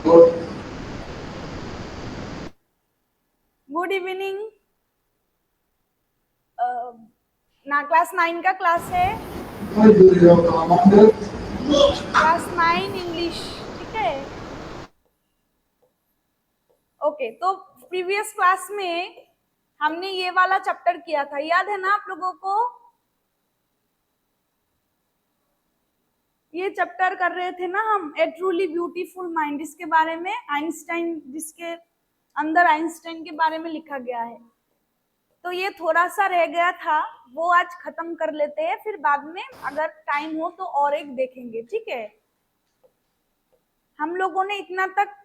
Good evening. ना class 9 का class है, क्लास 9 इंग्लिश। ठीक है, ओके। तो प्रीवियस क्लास में हमने ये वाला चैप्टर किया था, याद है ना आप लोगों को? ये चैप्टर कर रहे थे ना हम, ए ट्रूली ब्यूटीफुल माइंड, इसके बारे में आइंस्टाइन, जिसके अंदर आइंस्टाइन के बारे में लिखा गया है। तो ये थोड़ा सा रह गया था, वो आज खत्म कर लेते हैं, फिर बाद में अगर टाइम हो तो और एक देखेंगे। ठीक है, हम लोगों ने इतना तक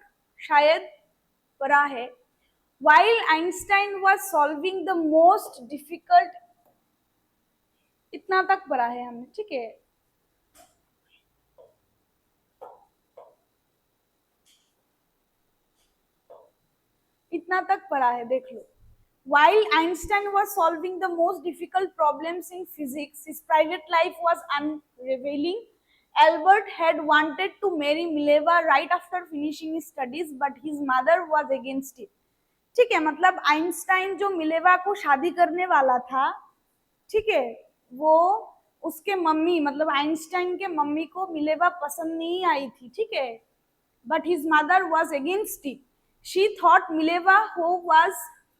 शायद पढ़ा है। While Einstein was solving the most difficult, इतना तक पढ़ा है हमने। ठीक है, इतना तक पढ़ा है, देख लो। While Einstein was solving the most difficult problems in physics, his private life was unrevealing. Albert had wanted to marry Mileva right after finishing his studies, but his mother was against it. ठीक है, मतलब Einstein जो Mileva को शादी करने वाला था, ठीक है, वो उसके मम्मी मतलब आइंस्टाइन के मम्मी को मिलेवा पसंद नहीं आई थी। ठीक है, but his mother was against it. She thought Mileva, who was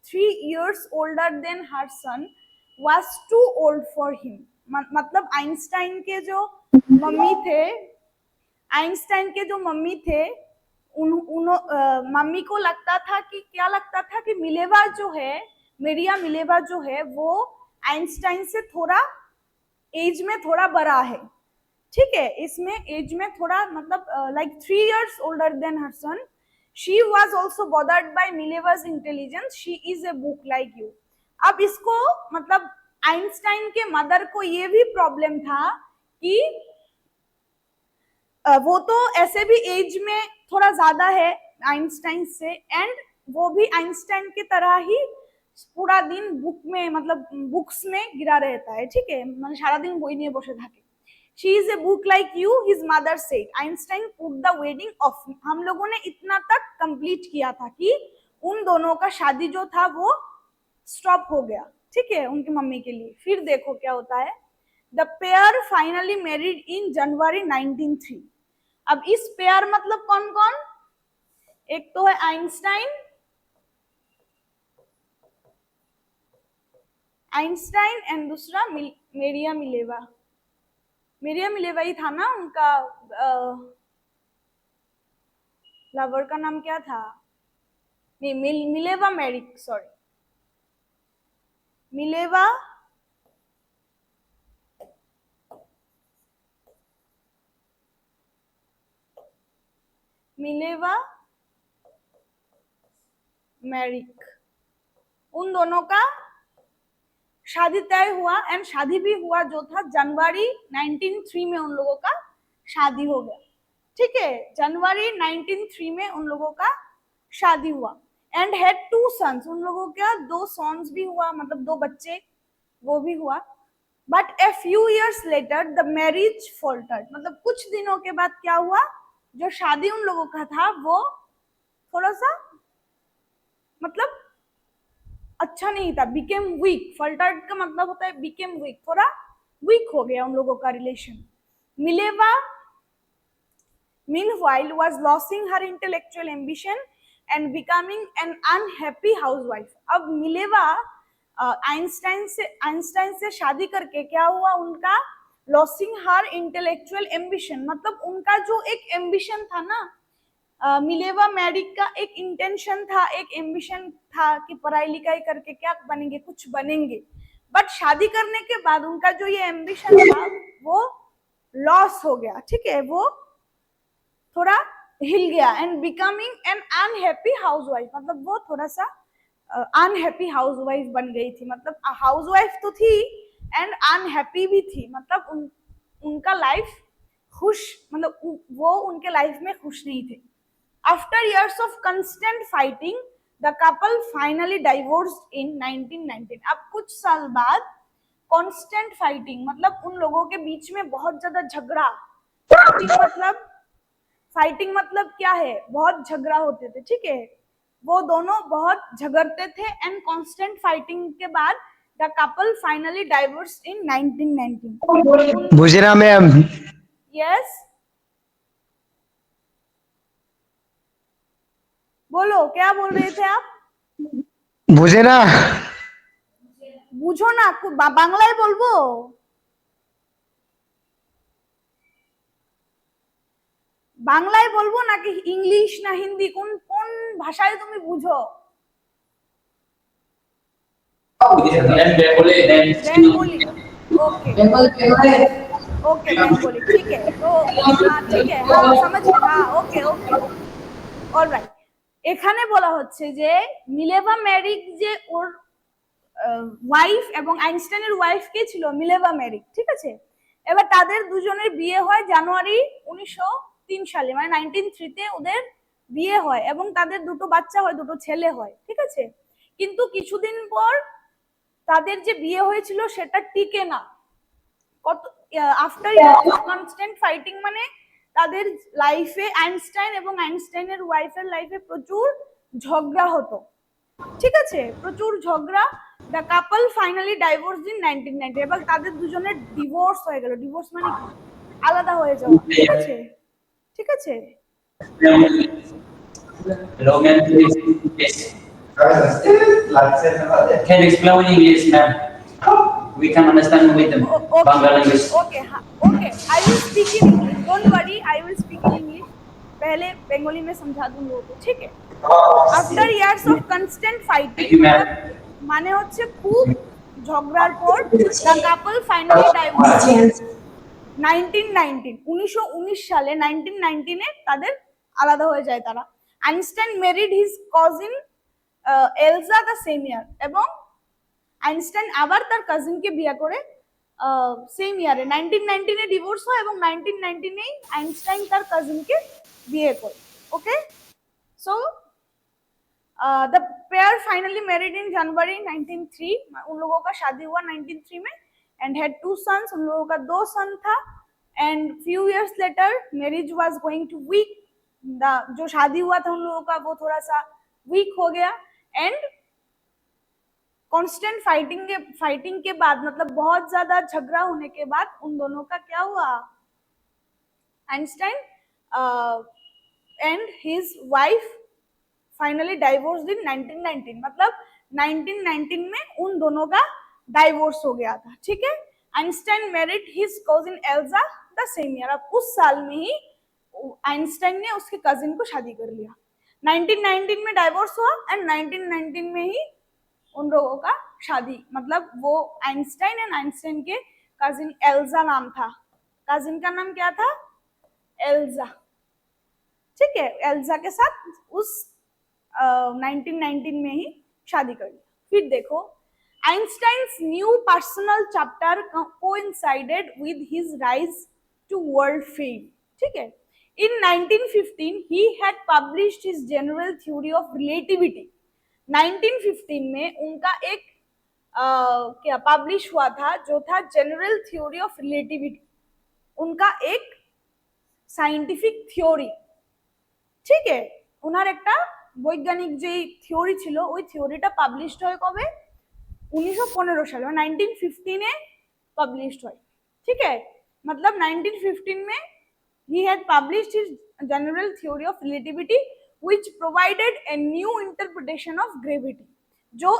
3 years older than her son, was too old for him. मतलब आइंस्टाइन के जो मम्मी थे, आइंस्टाइन के जो मम्मी थे, मम्मी को लगता था कि क्या लगता था कि मिलेवा जो है, मेरिया मिलेवा जो है, वो आइंस्टाइन से थोड़ा एज में थोड़ा बड़ा है। ठीक है, इसमें एज में थोड़ा मतलब like 3 years older than her son. She was also bothered by Mileva's intelligence. She is a book like you. अब इसको मतलब आइंस्टाइन के मदर को ये भी प्रॉब्लम था कि वो तो ऐसे भी एज में थोड़ा ज्यादा है आइंस्टाइन से, एंड वो भी आइंस्टाइन की तरह ही पूरा दिन बुक में मतलब बुक्स में गिरा रहता है। ठीक है, मतलब सारा दिन বই নিয়ে বসে থাকে। She is a book like you, his mother said. Einstein put the wedding off. हम लोगों ने इतना तक कंप्लीट किया था कि उन दोनों का शादी जो था वो स्टॉप हो गया। ठीक है, उनकी मम्मी के लिए। फिर देखो क्या होता है। The pair finally married in January 1903. अब इस पेयर मतलब कौन कौन? एक तो है आइंस्टाइन, आइंस्टाइन एंड दूसरा मेरिया मिलेवा। मेरिया मिलेवा ही था ना उनका लवर का नाम क्या था? नहीं, Mileva Maric, sorry, Mileva Mileva Maric, उन दोनों का शादी तय हुआ, एंड शादी भी हुआ जो था जनवरी 1903 में उन लोगों का शादी हो गया। ठीक है, जनवरी 1903 में उन लोगों का शादी हुआ। एंड हैड 2 सन्स, उन लोगों का 2 सन्स भी हुआ, मतलब 2 बच्चे, वो भी हुआ। But a few years later the marriage faltered, मतलब कुछ दिनों के बाद क्या हुआ, जो शादी उन लोगों का था वो थोड़ा सा मतलब अच्छा नहीं था, बिकेम वीक। फॉल्टर्ड का मतलब होता है बिकेम वीक, थोड़ा वीक हो गया उन लोगों का relation. Mileva meanwhile was losing her intellectual ambition and becoming an unhappy housewife. अब मिलेवा आइंस्टाइन से शादी करके क्या हुआ उनका, लॉसिंग हर इंटेलेक्चुअल एम्बिशन, मतलब उनका जो एक एम्बिशन था ना, मिलेवा मैरिक का एक इंटेंशन था, एक एम्बिशन था कि पढ़ाई लिखाई करके क्या बनेंगे, कुछ बनेंगे। बट शादी करने के बाद उनका जो ये एम्बिशन था वो लॉस हो गया। ठीक है, वो थोड़ा हिल गया। And becoming an unhappy housewife, मतलब वो थोड़ा सा अनहैप्पी हाउसवाइफ बन गई थी, मतलब हाउसवाइफ तो थी एंड अनहैप्पी भी थी, मतलब उनका लाइफ खुश, मतलब वो उनके लाइफ में खुश नहीं थे। After years of constant fighting the couple finally divorced in 1919। अब कुछ साल बाद कांस्टेंट फाइटिंग मतलब उन लोगों के बीच में बहुत ज्यादा झगड़ा, मतलब फाइटिंग मतलब क्या है, बहुत झगड़ा होते थे, ठीक है, वो दोनों बहुत झगड़ते थे एंड कांस्टेंट फाइटिंग के बाद the couple finally divorce in 1919। बुझना मैम। यस, बोलो क्या बोल रहे थे आप? বুঝে না। বুঝো না, বাংলায় বলবো? বাংলায় বলবো নাকি ইংলিশ না হিন্দি, কোন কোন ভাষায় তুমি বুঝো? बेंगोली, ओके ओके बेंगोली, ठीक है, तो हाँ ठीक है, हाँ समझ गए, हाँ ओके ओके অলরাইট। এখানে বলা হচ্ছে যে মিলেভা মেরিক যে ওর ওয়াইফ এবং আইনস্টাইনের ওয়াইফ কে ছিল, মিলেভা মেরিক, ঠিক আছে। এবার তাদের দুজনের বিয়ে হয় জানুয়ারি 1903 সালে, মানে 1903 ওদের বিয়ে হয় এবং তাদের দুটো বাচ্চা হয়, দুটো ছেলে হয়, ঠিক আছে। কিন্তু কিছুদিন পর তাদের যে বিয়ে হয়েছিল সেটা টিকে না, কত after years of constant fighting, মানে তাদের লাইফে আইনস্টাইন এবং আইনস্টাইনের ওয়াইফের লাইফে প্রচুর ঝগড়া হতো, ঠিক আছে, প্রচুর ঝগড়া। The couple finally divorce in 1990, এবার তাদের দুজনের ডিভোর্স হয়ে গেল। ডিভোর্স মানে কি? আলাদা হয়ে যাওয়া, ঠিক আছে, ঠিক আছে। Can explain in English, ma'am. We can understand with them. Bangla language. Okay हाँ okay, I will speak in English, don't worry, I will speak in English. पहले बंगाली में समझा दूं लोगों को, ठीक है। After years of constant fighting, মানে হচ্ছে খুব ঝগড়ার পর দ্য কাপল ফাইনালি ডাইভোর্স 1919 সালে, 1919 তাদের আলাদা হয়ে যায় তারা। Einstein married his cousin Elsa the same year, এবং আইনস্টাইন আবার তার কাজিনকে বিয়ে করে সেম ইয়ারে 1919 ডিভোর্স হয় এবং 1919 আইনস্টাইন তার কাজিনকে বিয়ে করে। Okay, so the pair finally married in January 1903, उन लोगों का शादी हुआ 1903 में एंड हैड 2 सन्स, उन लोगों का 2 सन था। And few years later marriage was going to weak, जो शादी हुआ था उन लोगों का वो थोड़ा सा वीक हो गया। एंड कांस्टेंट फाइटिंग के बाद, मतलब बहुत ज्यादा झगड़ा होने के बाद उन दोनों का क्या हुआ, Einstein and his wife finally divorce in 1919, मतलब 1919 में उन दोनों का डाइवोर्स हो गया था, ठीक है। Einstein married his cousin Elsa the same year, अब उस साल में ही आइंस्टाइन ने उसके कजिन को शादी कर लिया। 1919 में डाइवोर्स हुआ एंड 1919 में ही उन लोगों का शादी, मतलब वो आइंस्टाइन एंड आइंस्टाइन के कजिन एल्जा नाम था, कजिन का नाम क्या था, एल्जा, ठीक है। एल्जा के साथ उस 1919 में ही शादी कर लिया। फिर देखो, Einstein's new personal chapter coincided with his rise to world fame, ठीक है। In 1915 he had published his general theory of relativity। 1915 में उनका एक क्या पब्लिश हुआ था, जो था जनरल थ्योरी ऑफ रिलेटिविटी, उनका एक साइंटिफिक থিওরি, ঠিক है। ওনার একটা বৈজ্ঞানিক যে থিওরি ছিল, ওই থিওরিটা পাবলিশড হয় কবে, 1915 সালে, 1915 पब्लिश्ड হয়, ठीक है। मतलब 1915 में he had published his general theory of relativity which provided a new interpretation of gravity, जो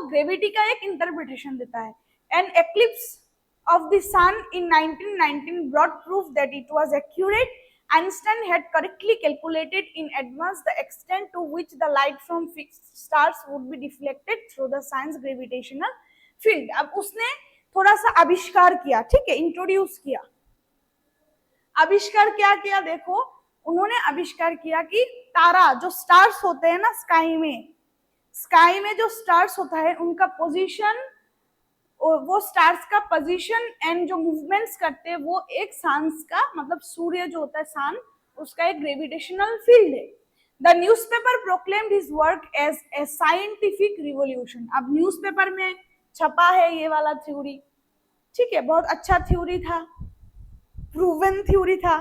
ग्रेविटी का एक इंटरप्रिटेशन देता है। an eclipse of the sun in 1919 brought proof that it was accurate। Einstein had correctly calculated in advance the extent to which the light from fixed stars would be deflected through the sun's gravitational field। अब उसने थोड़ा सा आविष्कार किया, ठीक है, introduce किया। आविष्कार क्या किया, देखो, उन्होंने आविष्कार किया कि तारा, जो स्टार्स होते हैं ना स्काई में जो स्टार्स होता है, उनका पोजीशन, वो स्टार्स का पोजीशन एंड जो मूवमेंट्स करते हैं, वो एक सन्स का, मतलब सूर्य जो होता है सन, उसका एक ग्रेविटेशनल फील्ड है। The newspaper proclaimed his work as a scientific revolution. अब न्यूज़पेपर में छपा है ये वाला थ्योरी, ठीक है, बहुत अच्छा थ्योरी था, प्रूवन थ्योरी था,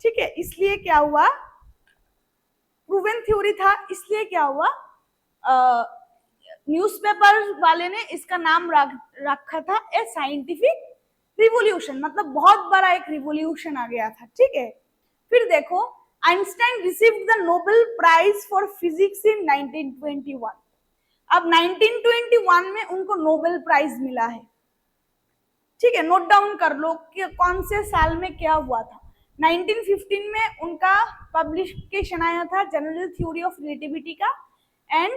ठीक है, इसलिए क्या हुआ, प्रूवन थ्योरी था, इसलिए क्या हुआ, न्यूज़पेपर वाले ने इसका नाम रखा था ए साइंटिफिक रिवॉल्यूशन, मतलब बहुत बड़ा एक रिवॉल्यूशन आ गया था। ठीक है, फिर देखो Einstein received the Nobel prize for physics in 1921। अब 1921 में उनको नोबेल प्राइज मिला है। ठीक है, नोट डाउन कर लो कि कौन से साल में क्या हुआ था। 1915 में उनका पब्लिकेशन आया था जनरल थ्योरी ऑफ रिलेटिविटी का, एंड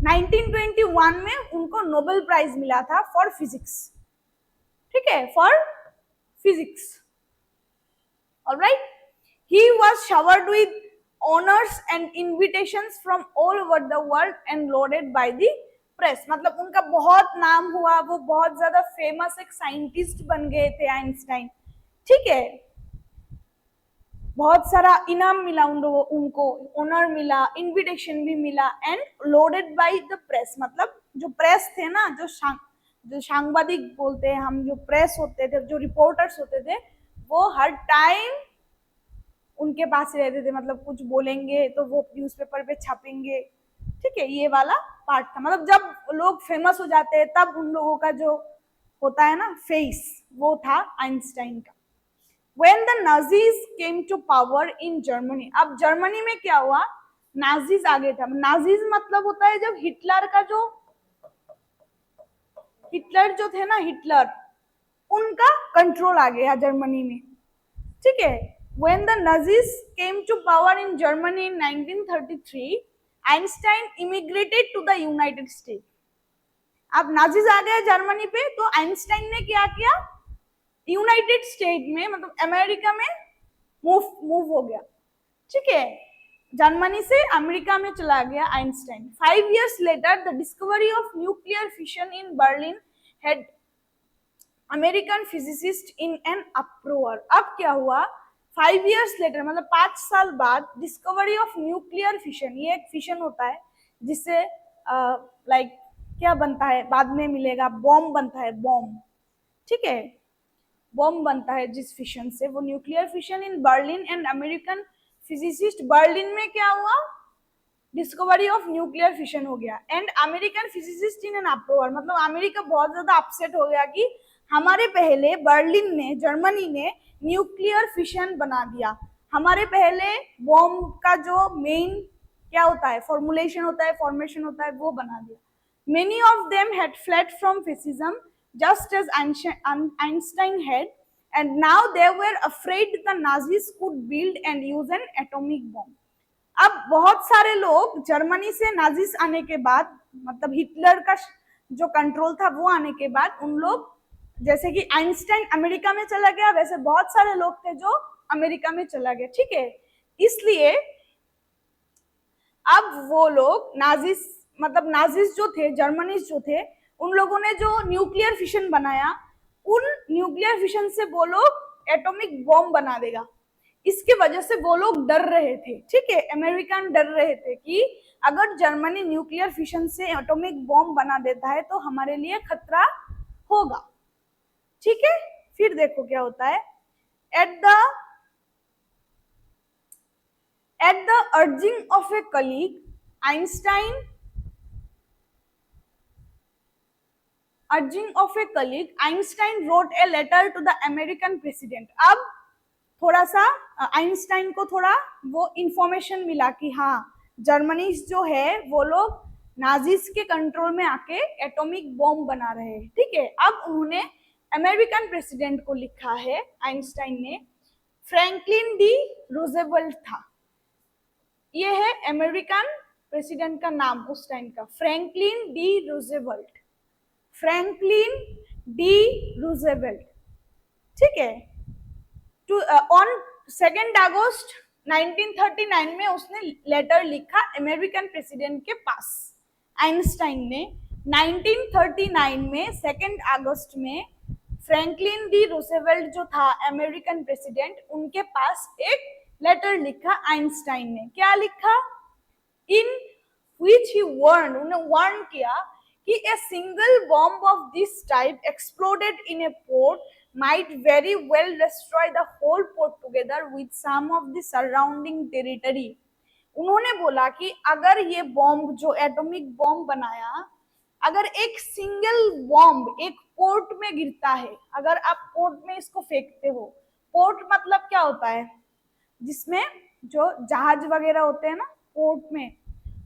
1921 में उनको नोबेल प्राइज मिला था फॉर फिजिक्स। ठीक है, for physics. Alright, he was showered with honours and invitations from all over the world and loaded by the press, मतलब उनका बहुत नाम हुआ, वो बहुत ज्यादा फेमस एक साइंटिस्ट बन गए थे आइंस्टाइन। ठीक है, बहुत सारा इनाम मिला उनको ऑनर मिला, इनविटेशन भी मिला, and loaded by the press, मतलब जो प्रेस थे ना, जो सांबादिक बोलते हैं हम, जो प्रेस होते थे, जो रिपोर्टर्स होते थे, वो हर टाइम उनके पास रहते थे, मतलब कुछ बोलेंगे तो वो न्यूज़पेपर पे छापेंगे। ठीक है, ये वाला पार्ट था, मतलब जब लोग फेमस हो जाते हैं तब उन लोगों का जो होता है ना फेस, वो था आइंस्टाइन का। When the Nazis came to power in Germany, अब जर्मनी में क्या हुआ, नाजीज आ गए थे। नाजीज मतलब होता है जब हिटलर जो थे ना, हिटलर, उनका कंट्रोल आ गया जर्मनी में। ठीक है, when the Nazis came to power in Germany in 1933, Einstein immigrated to the United States। अब नाजीज आ गए जर्मनी पे, तो आइंस्टाइन ने क्या किया, यूनाइटेड स्टेट में, मतलब अमेरिका में मूव हो गया। ठीक है, जर्मनी से अमेरिका में चला गया Einstein. 5 years later, the discovery of nuclear fission in Berlin had American physicists in an uproar। अब क्या हुआ, 5 years later, मतलब 5 साल बाद, डिस्कवरी ऑफ न्यूक्लियर फिशन, ये एक फिशन होता है जिससे लाइक क्या बनता है, बाद में मिलेगा, बॉम्ब बनता है, बॉम्ब। ठीक है, बॉम्ब बनता है जिस फिशन से, वो nuclear fission in Berlin and American physicist, Berlin में क्या हुआ, डिस्कवरी ऑफ न्यूक्लियर फिशन हो गया, and American physicist in an uproar, मतलब अमेरिका बहुत ज्यादा अपसेट हो गया कि हमारे पहले बर्लिन ने, जर्मनी ने न्यूक्लियर फिशन बना दिया, हमारे पहले बॉम्ब का जो मेन क्या होता है, फॉर्मुलेशन होता है, फॉर्मेशन होता है, वो बना दिया। Many of them had fled from fascism just as Einstein had, and now they were afraid the Nazis could build and use an atomic bomb। अब बहुत सारे लोग जर्मनी से नाजिस आने के बाद, मतलब हिटलर का जो कंट्रोल था वो आने के बाद, उन लोग, जैसे कि आइंस्टाइन अमेरिका में चला गया, वैसे बहुत सारे लोग थे जो अमेरिका में चला गया। ठीक है, इसलिए अब वो लोग नाजिस, मतलब नाजिस जो थे, जर्मनीज जो थे, उन लोगों ने जो न्यूक्लियर फिशन बनाया, उन न्यूक्लियर फिशन से वो लोग एटॉमिक बॉम्ब बना देगा, इसकी वजह से वो लोग डर रहे थे। ठीक है, अमेरिकन डर रहे थे कि अगर जर्मनी न्यूक्लियर फिशन से एटॉमिक बॉम्ब बना देता है तो हमारे लिए खतरा होगा। ठीक है, फिर देखो क्या होता है, at the urging of a colleague, Einstein wrote a letter to the American president। अब थोड़ा सा आइंस्टाइन को थोड़ा वो इंफॉर्मेशन मिला कि हाँ, जर्मनी जो है वो लोग नाजिस के कंट्रोल में आके एटॉमिक बॉम्ब बना रहे हैं। ठीक है, अब उन्होंने अमेरिकन प्रेसिडेंट को लिखा है, आइंस्टाइन ने, फ्रैंकलिन डी रूजवेल्ट था, ये है अमेरिकन प्रेसिडेंट का नाम उस टाइम का, Franklin D Roosevelt, Franklin D Roosevelt. ठीक है, ऑन 2 अगस्त 1939 में उसने लेटर लिखा अमेरिकन प्रेसिडेंट के पास। आइंस्टाइन ने 1939 में 2 अगस्त में फ्रैंकलिन डी रूजवेल्ट जो था अमेरिकन प्रेसिडेंट, उनके पास एक लेटर लिखा आइंस्टाइन ने। क्या लिखा, इन विच ही वार्न, उन्हें वार्न किया कि a single bomb of this type exploded in A port might very well destroy the whole port together with some of the surrounding territory. उन्होंने बोला कि अगर ये बॉम्ब जो एटॉमिक बॉम्ब बनाया, अगर एक सिंगल बॉम्ब एक पोर्ट में गिरता है, अगर आप पोर्ट में इसको फेंकते हो, पोर्ट मतलब क्या होता है, जिसमें जो जहाज वगैरह होते हैं ना पोर्ट में,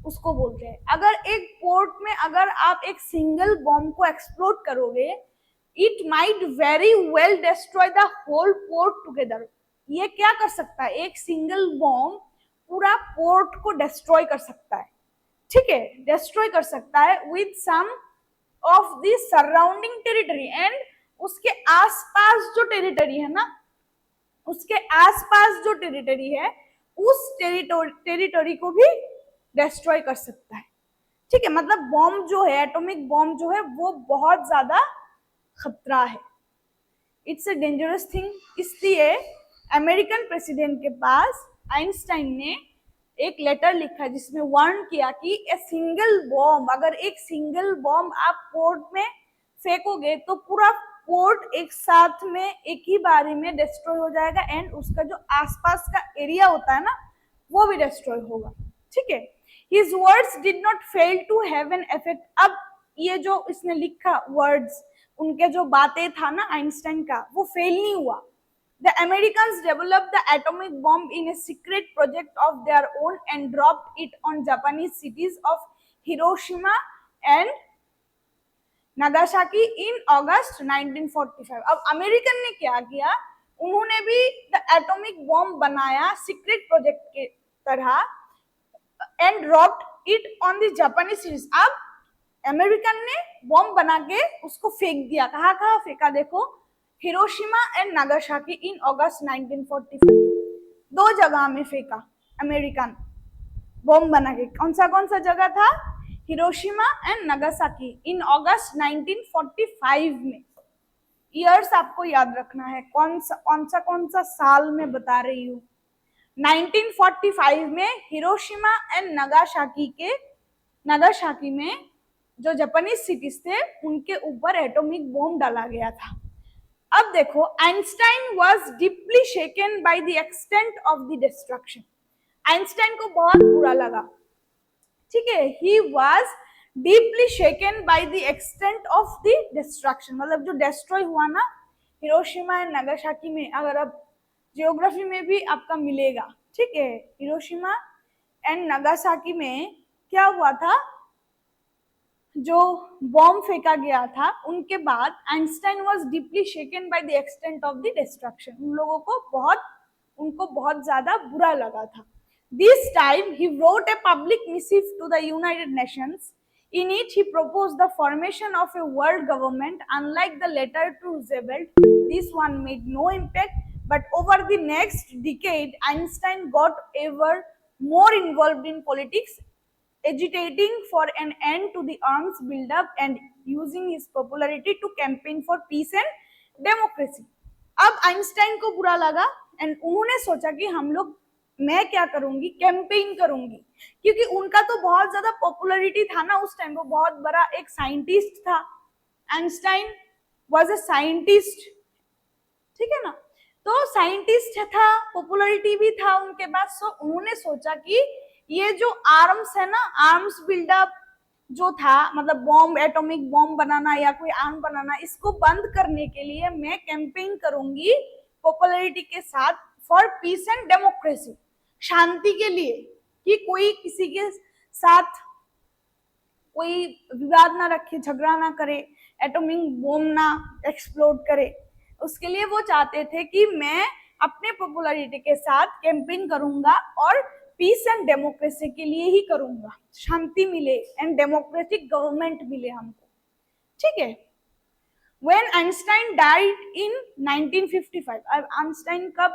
उसको बोलते हैं। अगर एक पोर्ट में अगर आप एक सिंगल बॉम्ब को एक्सप्लोड करोगे, it might very well destroy the whole port together. ये क्या कर सकता है, एक सिंगल बॉम्ब पूरा पोर्ट को डिस्ट्रॉय कर सकता है, ठीक है, डिस्ट्रॉय कर सकता है with some of the surrounding territory, and उसके आसपास जो टेरिटरी है ना, उसके आसपास जो टेरिटरी है उस टेरिटरी को भी डिस्ट्रॉय कर सकता है, ठीक है। मतलब बॉम्ब जो है, एटॉमिक बॉम्ब जो है वो बहुत ज्यादा खतरा है, इट्स अ डेंजरस थिंग। इसलिए अमेरिकन प्रेसिडेंट के पास आइंस्टाइन ने एक लेटर लिखा जिसमें वार्न किया कि ए सिंगल बॉम्ब, अगर एक सिंगल बॉम्ब आप पोर्ट में फेंकोगे तो पूरा पोर्ट एक साथ में एक ही बारी में डिस्ट्रॉय हो जाएगा, एंड उसका जो आसपास का एरिया होता है ना वो भी डिस्ट्रॉय होगा, ठीक है। His words did not fail to have an effect. अब ये जो इसने लिखा वर्ड्स, उनके जो बातें था ना आइंस्टाइन का, वो फेल नहीं हुआ। The Americans developed the atomic bomb in a secret project of their own and dropped it on Japanese cities of Hiroshima and Nagasaki in August 1945। अब अमेरिकन ने क्या किया, उन्होंने भी द एटॉमिक बॉम्ब बनाया सीक्रेट प्रोजेक्ट के तरह, and dropped it on the Japanese cities. अब अमेरिकन ने बॉम्ब बना के उसको फेंक दिया, कहाँ कहाँ फेंका देखो, Hiroshima and Nagasaki in August 1945, दो जगह में फेंका अमेरिकन बॉम्ब बना के। कौन सा जगह था, Hiroshima and Nagasaki in August 1945 में। ईयर्स आपको याद रखना है, कौन सा साल में बता रही हूँ। 1945 में हिरोशिमा एंड नागासाकी में जो जापानीज सिटीज थे उनके ऊपर एटॉमिक बॉम्ब डाला गया था। अब देखो, Einstein was deeply shaken by the extent of the destruction. Einstein को बहुत बुरा लगा, ठीक है, he was deeply shaken by the extent of the destruction. मतलब जो डिस्ट्रॉय हुआ ना हिरोशिमा एंड नागासाकी में, अगर अब जियोग्राफी में भी आपका मिलेगा, ठीक है, हिरोशिमा एंड नागासाकी में क्या हुआ था, जो बॉम्ब फेंका गया था उनके बाद Einstein was deeply shaken by the extent of the destruction. उनको बहुत ज्यादा बुरा लगा था। This time he wrote a public missive to the United Nations. In it he proposed the formation of a world government. Unlike the letter to Roosevelt, this one made no impact, but over the next decade Einstein got ever more involved in politics, agitating for an end to the arms buildup and using his popularity to campaign for peace and democracy. अब Einstein को बुरा लगा and उन्होंने सोचा कि मैं क्या करूंगी, कैंपेन करूंगी, क्योंकि उनका तो बहुत ज्यादा पॉपुलैरिटी था ना उस टाइम, वो बहुत बड़ा एक साइंटिस्ट था। आइंस्टाइन वाज अ साइंटिस्ट, ठीक है ना, तो साइंटिस्ट था, पॉपुलैरिटी भी था उनके पास। सो उन्होंने सोचा कि ये जो आर्म्स है ना, आर्म्स बिल्डअप जो था, मतलब बॉम्ब, एटॉमिक बॉम्ब बनाना या कोई आर्म बनाना, इसको बंद करने के लिए मैं कैंपेन करूंगी पॉपुलैरिटी के साथ फॉर पीस एंड डेमोक्रेसी, शांति के लिए, कि कोई किसी के साथ कोई विवाद ना रखे, झगड़ा ना करे, एटॉमिक बॉम्ब ना एक्सप्लोड करे। उसके लिए वो चाहते थे कि मैं अपने पॉपुलैरिटी के साथ कैंपेन करूंगा और पीस एंड डेमोक्रेसी के लिए ही करूंगा, शांति मिले एंड डेमोक्रेटिक गवर्नमेंट मिले हमको, ठीक है। When Einstein died in 1955, अब आइंस्टाइन कब,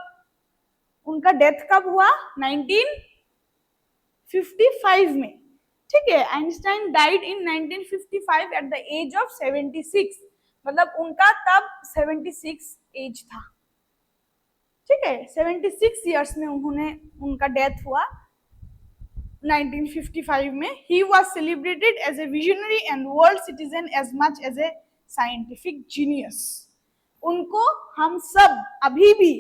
उनका डेथ कब हुआ, 1955 में, ठीक है। Einstein died in 1955 at the age of 76, मतलब उनका तब 76 एज था, ठीक है, 76 ईयर्स में उनका डेथ हुआ 1955 में। He was celebrated as a visionary and world citizen as much as a scientific genius. उनको हम सब अभी भी,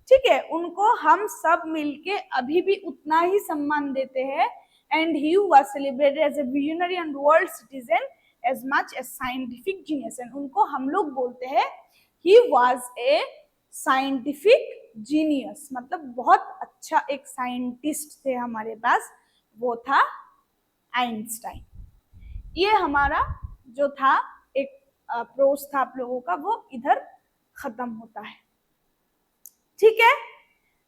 ठीक है, उनको हम सब मिलके अभी भी उतना ही सम्मान देते हैं. And he was celebrated as a visionary and world citizen as much as scientific genius. And उनको हम लोग बोलते हैं he was a scientific genius, मतलब बहुत अच्छा एक साइंटिस्ट थे हमारे पास, वो था आइंस्टाइन. ये हमारा जो था एक प्रोज था आप लोगों का, वो इधर खत्म होता है. ठीक है,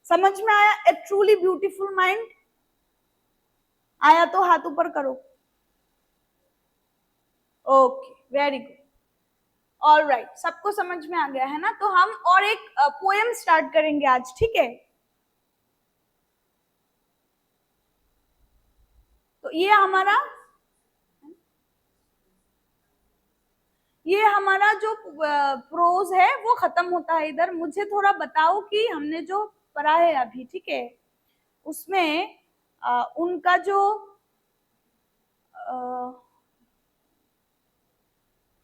समझ में आया? ए ट्रूली ब्यूटीफुल माइंड. आया तो हाथ ऊपर करो. Okay, very good. All right, सबको समझ में आ गया है ना? तो हम और एक पोएम स्टार्ट करेंगे आज, ठीक है? तो ये हमारा जो प्रोज है वो खत्म होता है इधर. मुझे थोड़ा बताओ कि हमने जो पढ़ा है अभी, ठीक है, उसमें उनका जो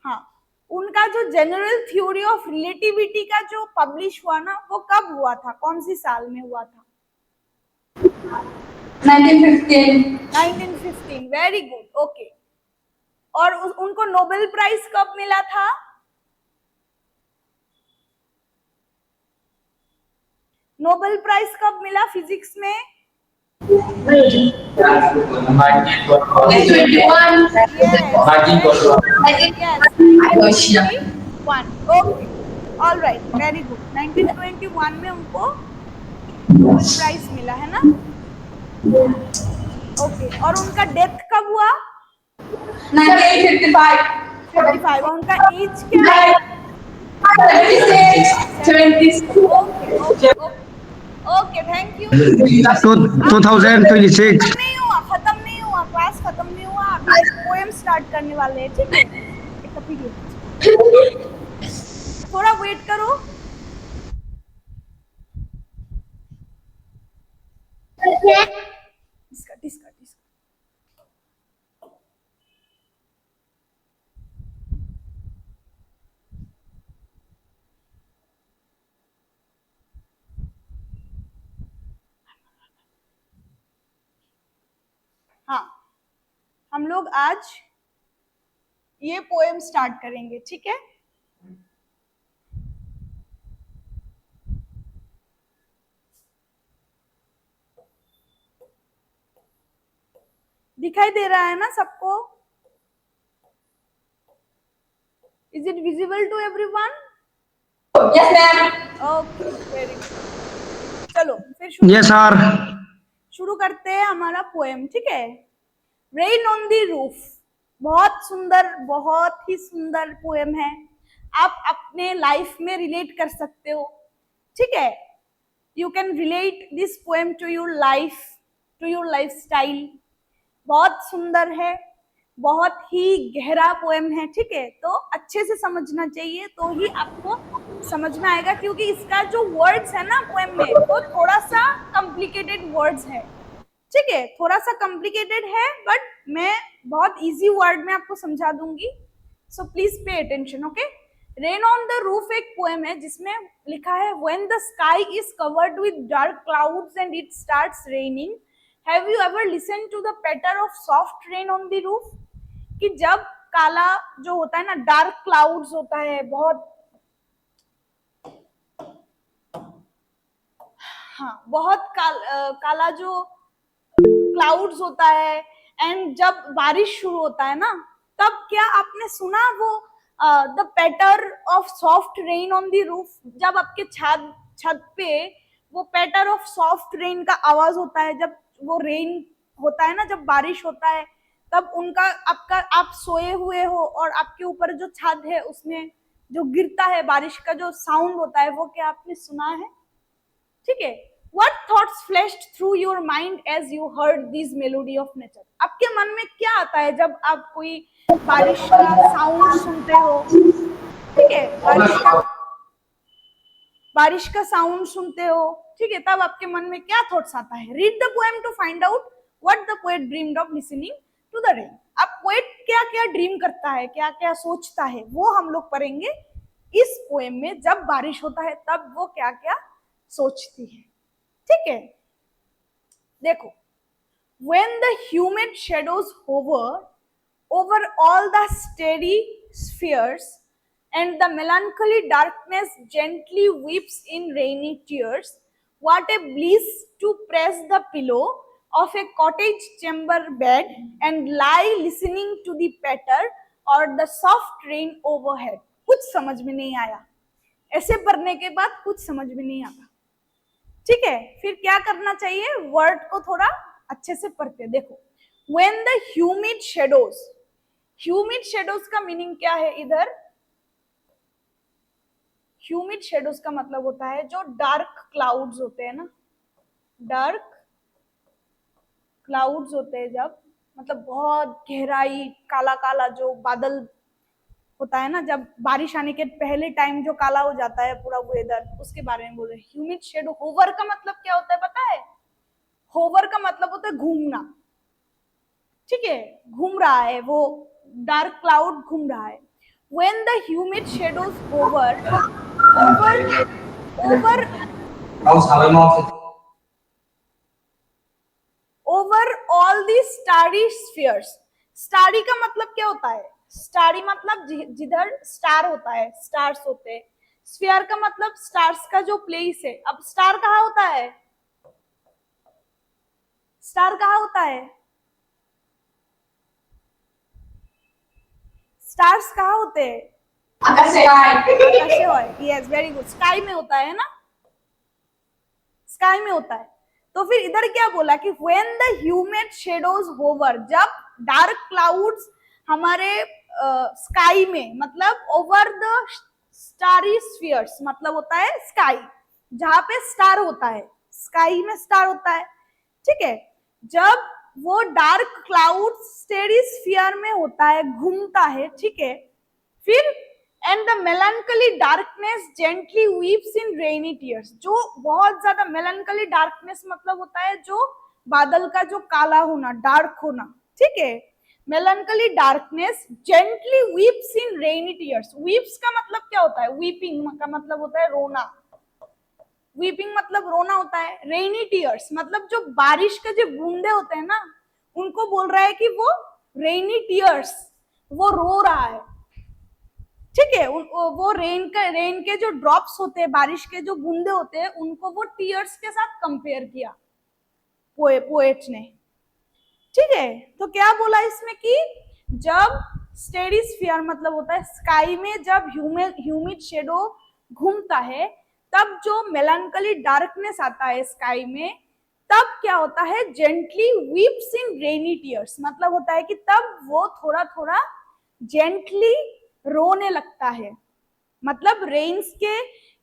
हाँ, उनका जो जनरल थ्योरी ऑफ रिलेटिविटी का जो पब्लिश हुआ ना, वो कब हुआ था, कौन सी साल में हुआ था? 1915. Very good. ओके. और उनको नोबेल प्राइज कब मिला था? नोबेल प्राइज कब मिला फिजिक्स में? 1921. Okay, all right, very good. 1921 में उनको नोबेल प्राइज मिला है ना? ओके. और उनका डेथ कब हुआ? 1955. और उनका एज क्या है? 26. Okay, thank you. 2026. खत्म नहीं हुआ, क्लास खत्म नहीं हुआ. अभी एक पोएम स्टार्ट करने वाले हैं, ठीक है? एक कॉपी दे, थोड़ा वेट करो. इसका हाँ, हम लोग आज ये पोएम स्टार्ट करेंगे, ठीक है? दिखाई दे रहा है ना सबको? Is it visible to everyone? Yes, ma'am. Okay, very good. चलो फिर यस सर. शुरू करते हैं हमारा पोएम, ठीक है? Rain on the roof. बहुत सुंदर, बहुत ही सुंदर पोएम है. आप अपने लाइफ में रिलेट कर सकते हो, ठीक है? You can relate this poem to your life, to your lifestyle. बहुत सुंदर है, बहुत ही गहरा पोएम है, ठीक है? तो अच्छे से समझना चाहिए, तो ही आपको समझ में आएगा, क्योंकि इसका जो वर्ड्स है ना पोएम में, वो थोड़ा सा कॉम्प्लिकेटेड वर्ड्स है, ठीक है? थोड़ा सा कॉम्प्लिकेटेड है, बट मैं बहुत इजी वर्ड में आपको समझा दूंगी. So please pay attention, okay? Rain on the roof एक पोएम है जिसमें लिखा है, when the sky is covered with dark clouds and it starts raining, have you ever listen to the patter of soft rain on the roof? कि जब काला जो होता है ना, डार्क क्लाउड्स होता है, बहुत बहुत काला जो क्लाउड्स होता है, एंड जब बारिश शुरू होता है ना, तब क्या आपने सुना वो the patter of soft rain on the roof? जब आपके छत पे वो पैटर ऑफ सॉफ्ट रेन का आवाज होता है, जब वो रेन होता है ना, जब बारिश होता है, तब उनका आप सोए हुए हो और आपके ऊपर जो छत है उसमें जो गिरता है बारिश का जो साउंड होता है, वो क्या आपने सुना है? ठीक है? What thoughts flashed through your mind as you heard this melody of nature? आपके मन में क्या आता है जब आप कोई बारिश का साउंड सुनते हो? ठीक है, बारिश का साउंड सुनते हो, ठीक है, तब आपके मन में क्या थॉट्स आता है? Read the poem to find out what the poet dreamed of listening to the rain. अब पोएट क्या क्या ड्रीम करता है, क्या क्या सोचता है, वो हम लोग पढ़ेंगे, इस पोएम में जब बारिश होता है तब वो क्या क्या सोचती है। ठीक है, देखो, when the humid shadows hover over all the starry spheres and the melancholy darkness gently weeps in rainy tears, what a bliss to press the pillow of a cottage chamber bed and lie listening to the patter or the soft rain overhead। कुछ समझ में नहीं आया, ऐसे पढ़ने के बाद कुछ समझ में नहीं आता। ठीक है, फिर क्या करना चाहिए, वर्ड को थोड़ा अच्छे से पढ़ते। देखो, when the humid shadows, humid shadows का मीनिंग क्या है इधर, ह्यूमिड शेडोज का मतलब होता है जो डार्क क्लाउड्स होते हैं ना, डार्क क्लाउड्स होते हैं जब, मतलब बहुत गहराई काला काला जो बादल होता है ना, जब बारिश आने के पहले टाइम जो काला हो जाता है पूरा वेदर, उसके बारे में बोल रहे हैं। ह्यूमिड शेडो, होवर का मतलब क्या होता है पता है, होवर का मतलब होता है घूमना। ठीक है, घूम रहा है वो डार्क क्लाउड, घूम रहा है। when the humid shadows hover over all the starry spheres। starry का मतलब क्या होता है, starry मतलब जिधर स्टार होता है, स्टार्स होते हैं। स्फीयर का मतलब स्टार्स का जो प्लेस है। अब स्टार कहाँ होता है, स्टार कहाँ होता है, स्टार्स कहाँ होते हैं, यस वेरी गुड, स्काई में होता है ना, स्काई में होता है। तो फिर इधर क्या बोला कि when the humid shadows hover, जब डार्क क्लाउड्स हमारे स्काई में, मतलब ओवर द स्टारी स्फीयर्स, मतलब होता है स्काई, जहां पे स्टार होता है, स्काई में स्टार होता है। ठीक है, जब वो डार्क क्लाउड स्टेरी स्फीयर में होता है, घूमता है। ठीक है, फिर and the मेलनकली darkness gently weeps in rainy tears, जो बहुत ज्यादा मेलनकली डार्कनेस मतलब होता है जो बादल का जो काला होना, डार्क होना। ठीक है, मेलनकली डार्कनेस जेंटली वीप्स इन रेनी टीयर्स। वीप्स का मतलब क्या होता है, वीपिंग का मतलब होता है रोना, वीपिंग मतलब रोना होता है। रेनी टीयर्स मतलब जो बारिश के जो बूंदे होते हैं ना, उनको बोल रहा है कि वो रेनी टीयर्स, वो रो रहा है। ठीक है, वो रेन के जो ड्रॉप्स होते हैं, बारिश के जो बूंदे होते हैं, उनको वो टीयर्स के साथ कंपेयर किया पोएट ने। ठीक है, तो क्या बोला इसमें कि जब स्टेडी स्फीयर मतलब होता है स्काई में, जब ह्यूमिड शेडो घूमता है, तब जो मेलनकली डार्कनेस आता है स्काई में, तब क्या होता है, जेंटली वीप्स इन रेनी टीयर्स, मतलब होता है कि तब वो थोड़ा थोड़ा जेंटली रोने लगता है। मतलब रेन्स के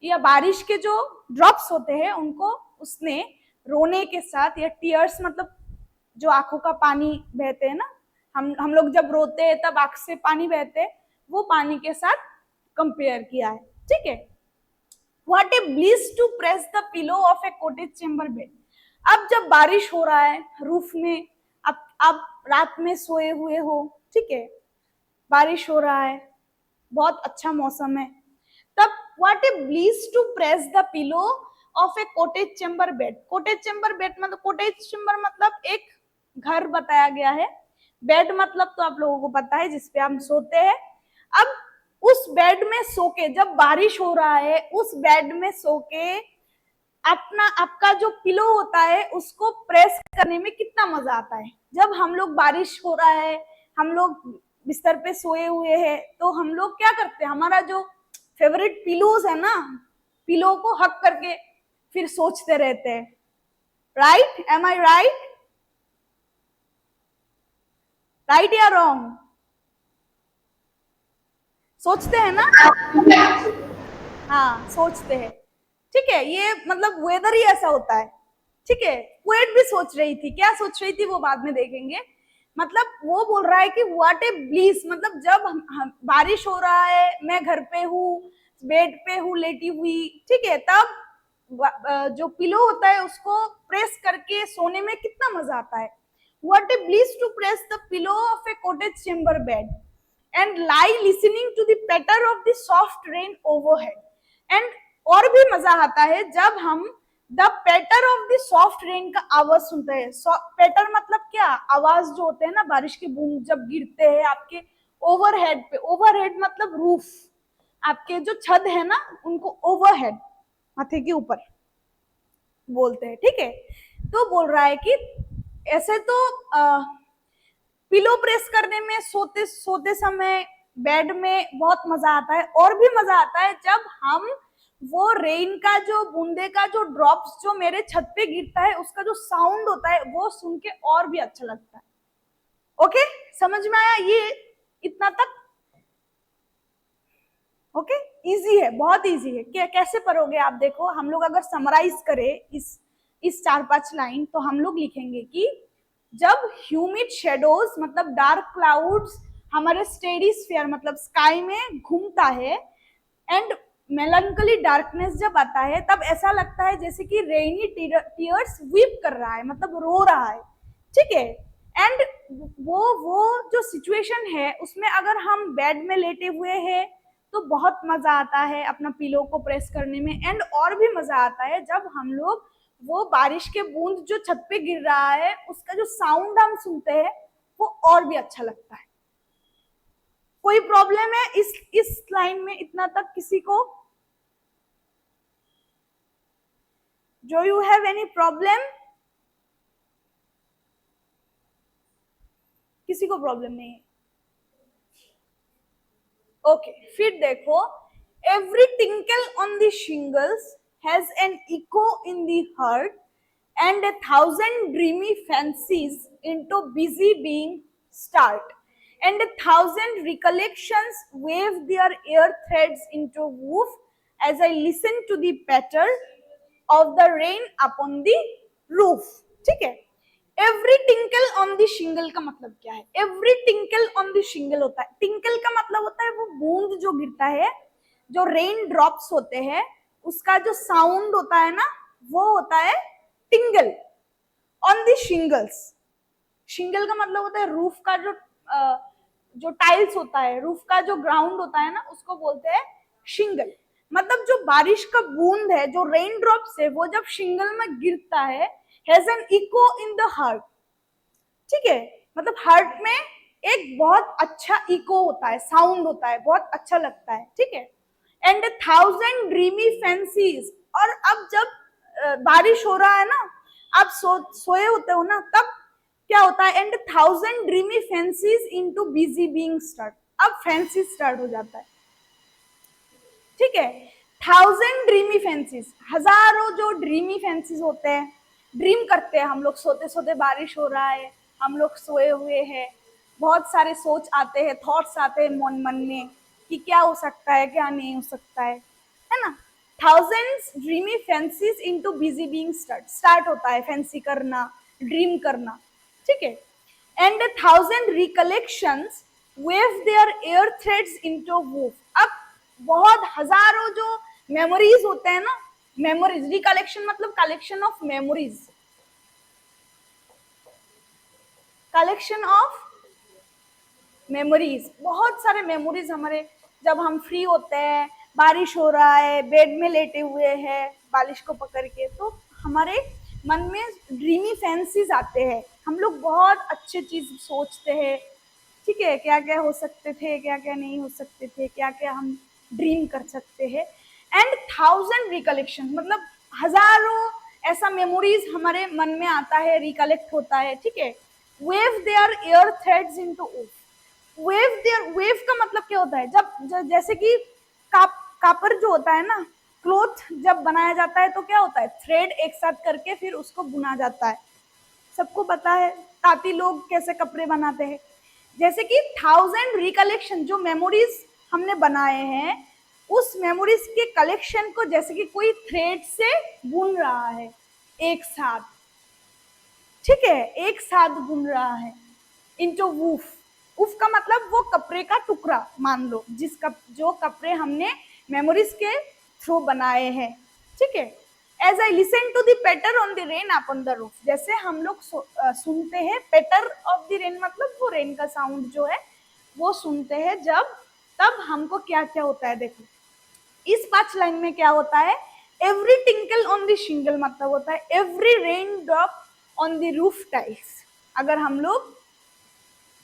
या बारिश के जो ड्रॉप्स होते हैं उनको उसने रोने के साथ, या टीयर्स मतलब जो आंखों का पानी बहते हैं ना, हम लोग जब रोते हैं तब आंख से पानी बहते हैं, वो पानी के साथ कंपेयर किया है। ठीक है, what a bliss to press the pillow of a cottage chamber bed. अब जब बारिश हो रहा है रूफ में, अब रात में सोए हुए हो, ठीक है, बारिश हो रहा है, बहुत अच्छा मौसम है, तब what a bliss to press the pillow of a cottage chamber bed. Cottage chamber bed मतलब, कॉटेज चेम्बर मतलब एक घर बताया गया है, बेड मतलब तो आप लोगों को पता है जिसपे हम सोते हैं। अब उस बेड में सो के, जब बारिश हो रहा है, उस बेड में सो के आपका जो पिलो होता है उसको प्रेस करने में कितना मजा आता है। जब हम लोग, बारिश हो रहा है, हम लोग बिस्तर पे सोए हुए हैं, तो हम लोग क्या करते हैं, हमारा जो फेवरेट पिलोज है ना, पिलो को हक करके फिर सोचते रहते हैं। राइट, एम आई राइट, राइट या रॉन्ग, सोचते हैं ना, हाँ सोचते हैं। ठीक है, ये मतलब वेदर ही ऐसा होता है। ठीक है, पोएट भी सोच रही थी, क्या सोच रही थी वो बाद में देखेंगे। मतलब वो बोल रहा है कि व्हाट ए ब्लीस, मतलब जब बारिश हो रहा है, मैं घर पे हूँ, बेड पे हूँ लेटी हुई, ठीक है, तब जो पिलो होता है उसको प्रेस करके सोने में कितना मजा आता है। What a bliss to press the pillow of a cottage chamber bed and lie listening to the patter of the soft rain overhead. And और भी मजा आता है जब हम the patter of the soft rain का आवाज सुनते हैं. पैटर मतलब क्या, आवाज जो होते हैं ना बारिश के बूंद जब गिरते हैं आपके ओवरहेड पे. ओवरहेड मतलब रूफ, आपके जो छत है ना उनको ओवरहेड, माथे के ऊपर बोलते हैं. ठीक है, तो बोल रहा है कि ऐसे तो पिलो प्रेस करने में सोते सोते समय बेड में बहुत मजा आता है, और भी मजा आता है जब हम वो रेन का जो बूंदे का जो ड्रॉप्स जो मेरे छत पे गिरता है उसका जो साउंड होता है वो सुन के और भी अच्छा लगता है. ओके, समझ में आया ये इतना तक? ओके, इजी है, बहुत इजी है. क्या कैसे पढ़ोगे आप? देखो हम लोग अगर समराइज करें इस 4-5 लाइन तो हम लोग लिखेंगे कि जब ह्यूमिड शेडोज मतलब डार्क क्लाउड्स हमारे स्टेडिस्फीयर मतलब स्काई में घूमता है, एंड मेलंकली डार्कनेस जब आता है तब ऐसा लगता है जैसे कि रेनी टीयर्स वीप कर रहा है, मतलब रो रहा है. ठीक है, एंड वो जो सिचुएशन है उसमें अगर हम बेड में लेटे हुए हैं तो बहुत मजा आता है अपना पिलो को प्रेस करने में. एंड और भी मजा आता है जब हम लोग वो बारिश के बूंद जो छत पे गिर रहा है उसका जो साउंड हम सुनते हैं वो और भी अच्छा लगता है. कोई प्रॉब्लम है इस लाइन में इतना तक किसी को? Do you have any problem? किसी को प्रॉब्लम नहीं है? ओके, फिर देखो every tinkle on the shingles has an echo in the heart and 1,000 dreamy fancies into busy being start, and 1,000 recollections wave their air threads into woof as I listen to the patter of the rain upon the roof. ठीक है, every tinkle on the शिंगल का मतलब क्या है? Every tinkle on the शिंगल होता है, tinkle का मतलब होता है वो बूंद जो गिरता है, जो रेन ड्रॉप्स होते हैं उसका जो साउंड होता है ना वो होता है टिंगल ऑन द शिंगल्स. शिंगल का मतलब होता है रूफ का जो टाइल्स होता है, रूफ का जो ग्राउंड होता है ना उसको बोलते हैं शिंगल. मतलब जो बारिश का बूंद है, जो रेन ड्रॉप्स है, वो जब शिंगल में गिरता है has an echo in the heart. ठीक है, मतलब हार्ट में एक बहुत अच्छा इको होता है, साउंड होता है, बहुत अच्छा लगता है. ठीक है, एंड 1,000 ड्रीमी फैंसीज. और अब जब बारिश हो रहा है ना, आप सोए होते हो ना, तब क्या होता है? And 1,000 dreamy fancies into busy being start. अब फैंसी स्टार्ट हो जाता है. ठीक है, 1,000 ड्रीमी फैंसीज, हजारों जो ड्रीमी फैंसीज होते हैं, ड्रीम करते हैं हम लोग सोते सोते, बारिश हो रहा है, हम लोग सोए हुए हैं, बहुत सारे सोच आते हैं, थॉट्स आते हैं मन में कि क्या हो सकता है, क्या नहीं हो सकता है ना. 1,000 dreamy fancies into busy being start होता है फैंसी करना, ड्रीम करना. ठीक है, and 1,000 recollections weave their air threads into woof. अब बहुत हजारों जो मेमोरीज होते हैं ना, मेमोरीज, रिकलेक्शन मतलब collection of memories, collection of memories, बहुत सारे मेमोरीज हमारे जब हम फ्री होते हैं, बारिश हो रहा है, बेड में लेटे हुए हैं बारिश को पकड़ के, तो हमारे मन में ड्रीमी फैंसीज आते हैं, हम लोग बहुत अच्छे चीज सोचते हैं. ठीक है, क्या क्या हो सकते थे, क्या क्या नहीं हो सकते थे, क्या क्या हम ड्रीम कर सकते हैं. एंड 1,000 रिकलेक्शन मतलब हजारों ऐसा मेमोरीज हमारे मन में आता है, रिकलेक्ट होता है. ठीक है, weave their air threads into woof. Weave का मतलब क्या होता है? जब जैसे कि कापर जो होता है ना, क्लॉथ जब बनाया जाता है तो क्या होता है? थ्रेड एक साथ करके फिर उसको बुना जाता है. सबको पता है ताती लोग कैसे कपड़े बनाते हैं. जैसे कि 1,000 रिकलेक्शन जो मेमोरीज हमने बनाए हैं, उस मेमोरीज के कलेक्शन को जैसे कि कोई थ्रेड से बुन रहा है एक साथ. ठीक है, एक साथ बुन रहा है इनटू वूफ. वूफ का मतलब वो कपड़े का टुकड़ा मान लो, जो कपड़े हमने मेमोरीज के थ्रू बनाए हैं. ठीक है, as I listen to the patter on the rain upon the roof. जैसे हम लोग सुनते हैं पैटर ऑफ द रेन मतलब वो रेन का साउंड जो है वो सुनते हैं जब, तब हमको क्या क्या होता है देखो। इस 5 लाइन में क्या होता है, every tinkle on the shingle मतलब होता है every raindrop on the roof tiles. अगर हम लोग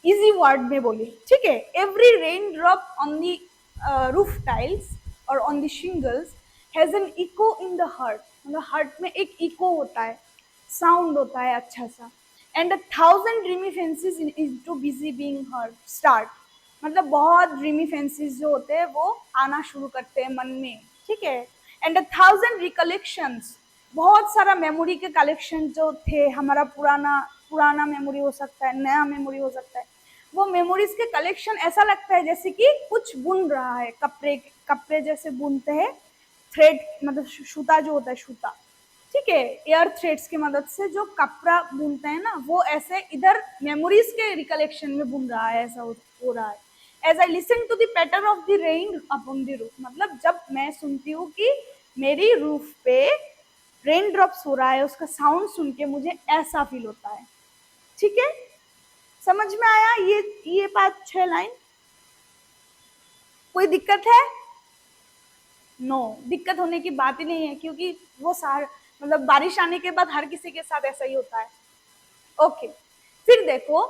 इजी वर्ड में बोले, ठीक है, every raindrop on the roof tiles और on the shingles has an echo in the heart, मतलब हार्ट में एक इको होता है, साउंड होता है अच्छा सा। And 1000 dreamy fancies is too busy being heard start, मतलब बहुत ड्रीमी फैंसीज जो होते हैं वो आना शुरू करते हैं मन में, ठीक है। एंड 1000 रिकलेक्शंस, बहुत सारा मेमोरी के कलेक्शन जो थे, हमारा पुराना पुराना मेमोरी हो सकता है, नया मेमोरी हो सकता है, वो मेमोरीज के कलेक्शन ऐसा लगता है जैसे कि कुछ बुन रहा है, कपड़े कपड़े जैसे बुनते हैं, थ्रेड मतलब सूता जो होता है सूता, ठीक है, एयर थ्रेड्स की मदद से जो कपड़ा बुनते हैं ना, वो ऐसे इधर मेमोरीज के रिकलेक्शन में बुन रहा है, ऐसा हो रहा है। As I listen to the patter of the rain upon the roof, मतलब जब मैं सुनती हूँ कि मेरी रूफ पे रेन ड्रॉप्स हो रहा है, उसका साउंड सुन के मुझे ऐसा फील होता है, ठीक है। समझ में आया ये 5-6 लाइन? कोई दिक्कत है? नो, दिक्कत होने की बात ही नहीं है, क्योंकि वो मतलब बारिश आने के बाद हर किसी के साथ ऐसा ही होता है। ओके, फिर देखो,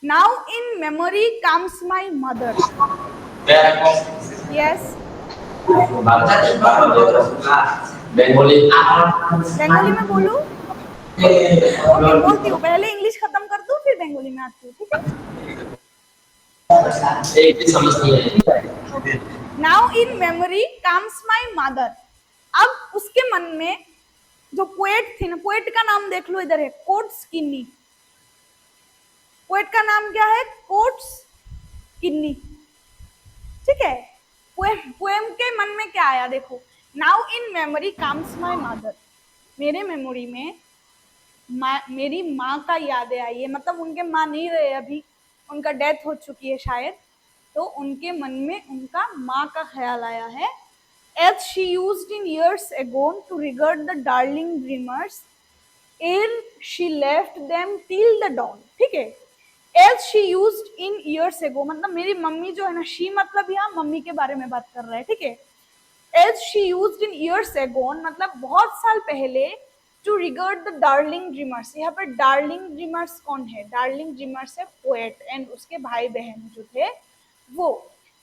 now in memory comes my mother. Yes, Bengali Bengali में बोलूं? ओके, बोलती हूँ, पहले इंग्लिश खत्म कर दूं फिर बंगाली में आती हूँ, ठीक है। एक भी समझ नहीं है। Now in memory comes my mother, अब उसके मन में जो पोएट थी ना, पोएट का नाम देख लो, इधर है कोट्स किन्नी, पोएट का नाम क्या है, कोट्स किन्नी, ठीक है। पोएम के मन में क्या आया देखो, now in memory comes my mother, मेरे मेमोरी में मेरी माँ का यादें आई है, मतलब उनके माँ नहीं रहे अभी, उनका डेथ हो चुकी है शायद, तो उनके मन में उनका माँ का ख्याल आया है। As she used in years ago to regard the darling dreamers, ere she left them till the dawn, ठीक है। As she used in years ago मतलब मेरी मम्मी जो है ना, she मतलब यहाँ मम्मी के बारे में बात कर रहा है, ठीक है। As she used in years ago मतलब बहुत साल पहले, to regard the darling dreamers, यहाँ पर darling dreamers कौन है, darling dreamers है पोएट एंड उसके भाई बहन जो थे वो,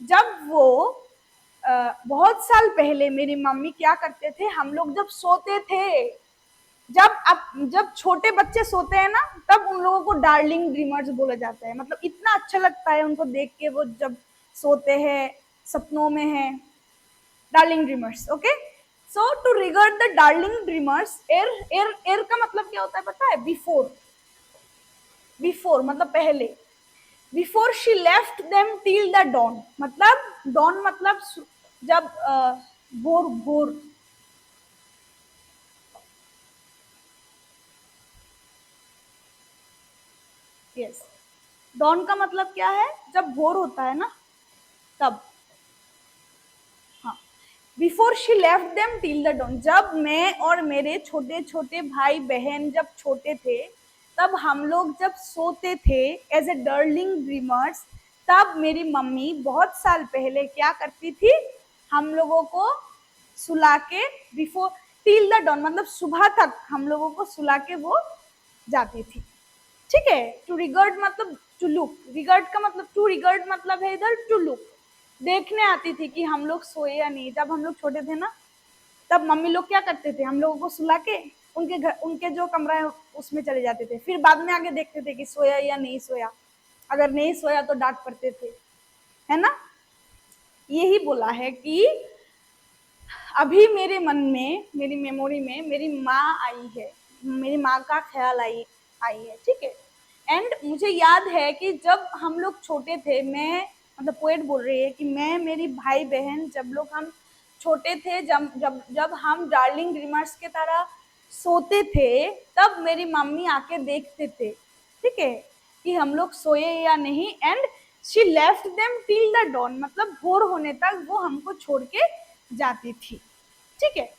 जब वो बहुत साल पहले मेरी मम्मी क्या करते थे, हम लोग जब सोते थे, जब छोटे बच्चे सोते हैं ना, तब उन लोगों को डार्लिंग ड्रीमर्स बोला जाता है, मतलब इतना अच्छा लगता है उनको देख के, वो जब सोते हैं सपनों में है, darling dreamers, okay. So to regard the darling dreamers, ere का मतलब क्या होता है पता है, बिफोर, बिफोर मतलब पहले, before she left them till the dawn, मतलब डॉन मतलब जब भोर भोर, यस, डॉन का मतलब क्या है, जब भोर होता है ना तब, हाँ, before she left them till the dawn, जब मैं और मेरे छोटे छोटे भाई बहन जब छोटे थे, तब हम लोग जब सोते थे एज ए डार्लिंग ड्रीमर्स, तब मेरी मम्मी बहुत साल पहले क्या करती थी, हम लोगों को सुला के, बिफोर टिल द डॉन मतलब सुबह तक हम लोगों को सुला के वो जाती थी, ठीक है। टू रिगार्ड मतलब टू लुक, रिगार्ड का मतलब, टू रिगार्ड मतलब है इधर टू लुक, देखने आती थी कि हम लोग सोए या नहीं। जब हम लोग छोटे थे ना, तब मम्मी लोग क्या करते थे, हम लोगों को सुला के उनके घर, उनके जो कमरा है उसमें चले जाते थे, फिर बाद में आगे देखते थे कि सोया या नहीं सोया, अगर नहीं सोया तो डांट पड़ते थे, है ना। यही बोला है कि अभी मेरे मन में, मेरी मेमोरी में मेरी माँ आई है, मेरी माँ का ख्याल आई है, ठीक है। एंड मुझे याद है कि जब हम लोग छोटे थे, मैं मतलब पोएट बोल रही है कि मैं, मेरी भाई बहन, जब लोग हम छोटे थे, जब हम डार्लिंग ड्रीमर्स के तरह सोते थे, तब मेरी मम्मी आके देखते थे, ठीक है, कि हम लोग सोए या नहीं। And she left them till the dawn मतलब भोर होने तक वो हमको छोड़ के जाती थी, ठीक है।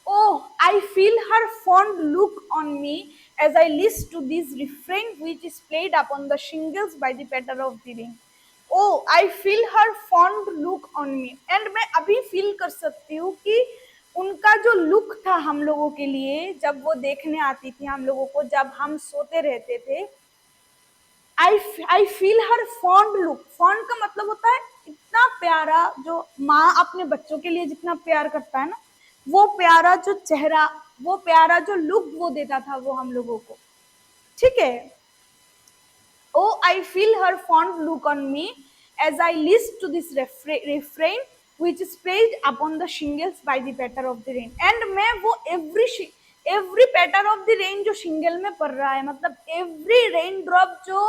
Oh, I feel her fond look on me as I listen to this refrain which is played upon the shingles by the patter of the rain. Oh I feel her fond look on me, and मैं अभी feel कर सकती हूँ कि उनका जो look था हम लोगों के लिए, जब वो देखने आती थी हम लोगों को, जब हम सोते रहते थे, आई feel her fond look. Fond का मतलब होता है इतना प्यारा, जो माँ अपने बच्चों के लिए जितना प्यार करता है ना, वो प्यारा जो चेहरा, वो प्यारा जो लुक वो देता था वो हम लोगों को, ठीक है। Oh, I feel her fond look on me as I listen to this refrain which is played upon the shingles by the patter of the rain. And मैं वो every patter of the rain जो शिंगल में पड़ रहा है, मतलब every rain drop जो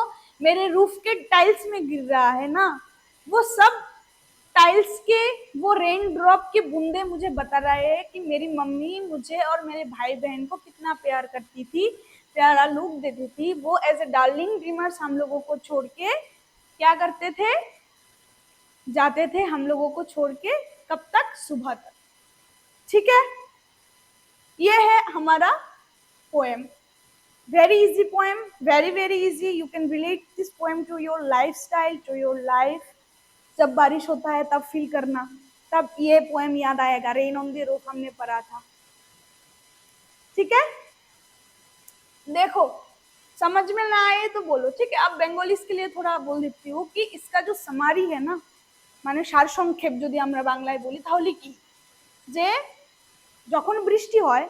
मेरे रूफ के टाइल्स में गिर रहा है ना, वो सब टाइल्स के वो रेन ड्रॉप की बूंदे मुझे बता रहे हैं कि मेरी मम्मी मुझे और मेरे भाई बहन को कितना प्यार करती थी, प्यारा लुक देती थी। वो एज ए डार्लिंग ड्रीमर्स हम लोगों को छोड़ के क्या करते थे, जाते थे हम लोगों को छोड़ के, कब तक, सुबह तक, ठीक है। ये है हमारा poem, very easy poem, very easy. You can relate this poem to your lifestyle, to your life. जब बारिश होता है तब फील करना, तब ये पोएम याद आएगा। रेन ऑन द रूफ हमने पढ़ा था, ठीक है। देखो समझ में ना आए तो बोलो, ठीक है। अब बेंगोलिस के लिए थोड़ा बोल देती हूँ कि इसका जो समारी है ना, মানে সারসংক্ষেপ যদি আমরা বাংলায় বলি তাহলে কি, যে যখন বৃষ্টি হয়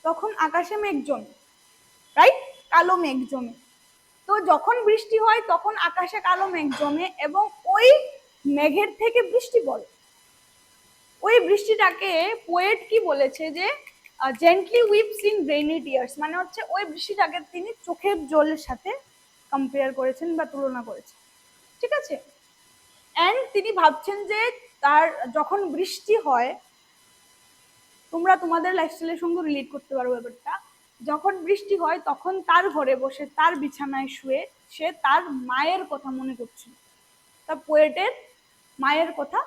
তখন আকাশে মেঘ জমে, রাইট, কালো মেঘ জমে। তো যখন বৃষ্টি হয় তখন আকাশে কালো মেঘ জমে এবং ওই মেঘের থেকে বৃষ্টি পড়ে। ওই বৃষ্টিটাকে পোয়েট কি বলেছে যে gently weeps in rainy tears, মানে হচ্ছে ওই বৃষ্টিটাকে তিনি চোখের জলের সাথে কম্পেয়ার করেছেন বা তুলনা করেছেন, ঠিক আছে। এন্ড তিনি ভাবছেন যে তার যখন বৃষ্টি হয়, তোমরা তোমাদের লাইফস্টাইলের সঙ্গে রিলেট করতে পারো ব্যাপারটা, যখন বৃষ্টি হয় তখন তার ঘরে বসে তার বিছানায় শুয়ে সে তার মায়ের কথা মনে করছিল, তার পোয়েটের মায়ের কথা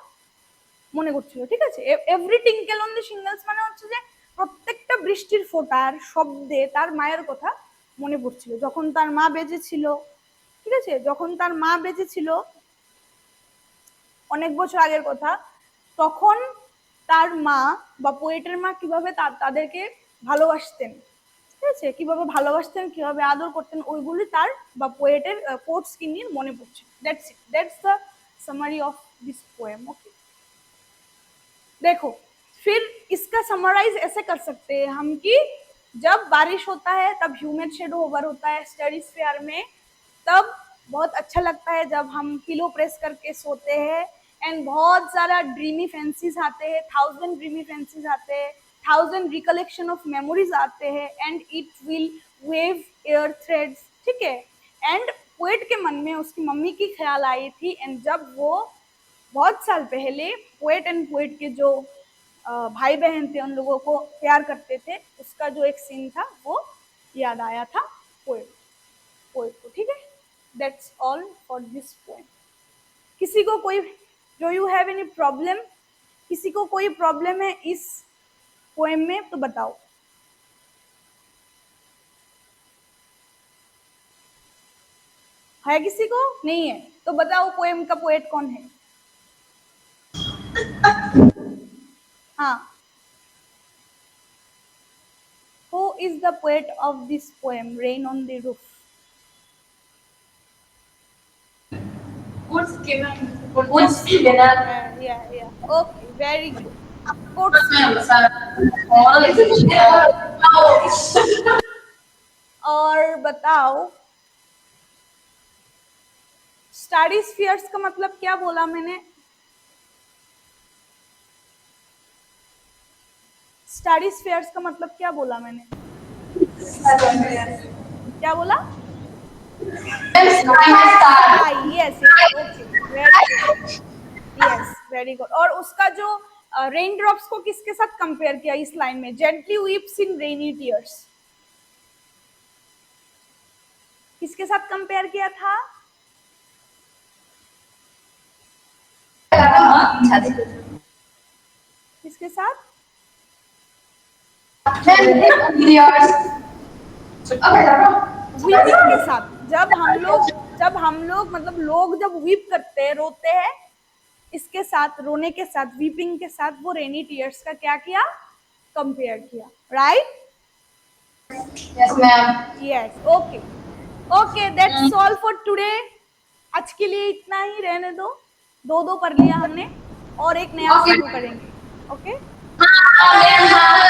মনে করছিল, ঠিক আছে। এভরি টিঙ্কেল অন দ্য শিঙ্গলস মানে হচ্ছে যে প্রত্যেকটা বৃষ্টির ফোঁটার শব্দে তার মায়ের কথা মনে পড়ছিল, যখন তার মা বেঁচে ছিল, ঠিক আছে, যখন তার মা বেঁচে ছিল, অনেক বছর আগের কথা, তখন তার মা বা পোয়েটের মা কিভাবে তাদেরকে ভালোবাসতেন, ঠিক আছে, কিভাবে ভালোবাসতেন, কিভাবে আদর করতেন, ওইগুলি তার বা পোয়েটের কোটস কি নিয়ে মনে পড়ছে। That's it, that's the summary of this poem, okay. देखो फिर इसका समराइज ऐसे कर सकते हैं हम कि जब बारिश होता है तब ह्यूमिड शेडो ओवर होता है स्ट्रेटोस्फीयर में, तब बहुत अच्छा लगता है जब हम पिलो प्रेस करके सोते हैं, एंड बहुत सारा ड्रीमी फैंसीज आते हैं, 1000 ड्रीमी फैंसीज आते हैं, 1000 रिकलेक्शन ऑफ मेमोरीज आते हैं, and it will wave air threads, ठीक है। एंड पोएट के मन में उसकी मम्मी की ख्याल आई थी, एंड जब वो बहुत साल पहले पोएट एंड पोएट के जो भाई बहन थे उन लोगों को प्यार करते थे, उसका जो एक सीन था वो याद आया था पोएट को, ठीक है। That's all for this poem. किसी को कोई, do you have any problem, किसी को कोई प्रॉब्लम है इस पोएम में तो बताओ। है किसी को, नहीं है तो बताओ पोएम का पोएट कौन है। हाँ, who is the poet of this poem Rain on the Roof? What's given? What's given? Yeah, okay, very good. Quotes और बताओ स्टडी स्फीयर्स का मतलब क्या बोला मैंने, स्टडी स्फीयर्स का मतलब क्या बोला मैंने, क्या बोला, यस, वेरी गुड। और उसका जो रेन ड्रॉप्स को किसके साथ कंपेयर किया इस लाइन में, जेंटली वीप्स इन रेनी टीयर्स, किसके साथ कंपेयर किया था, किसके साथ, वीपिंग के साथ। जब हम लोग जब हम लोग मतलब लोग जब वीप करते हैं, रोते हैं, इसके साथ रोने के साथ वीपिंग के साथ वो रेनी टीयर्स का क्या किया, कंपेयर किया, right? Yes, ma'am. Yes, okay okay, that's all for today. आज के लिए इतना ही, रहने दो, दो कर लिया हमने और एक नया Okay. शुरू करेंगे। ओके हाँ, ma'am, हाँ।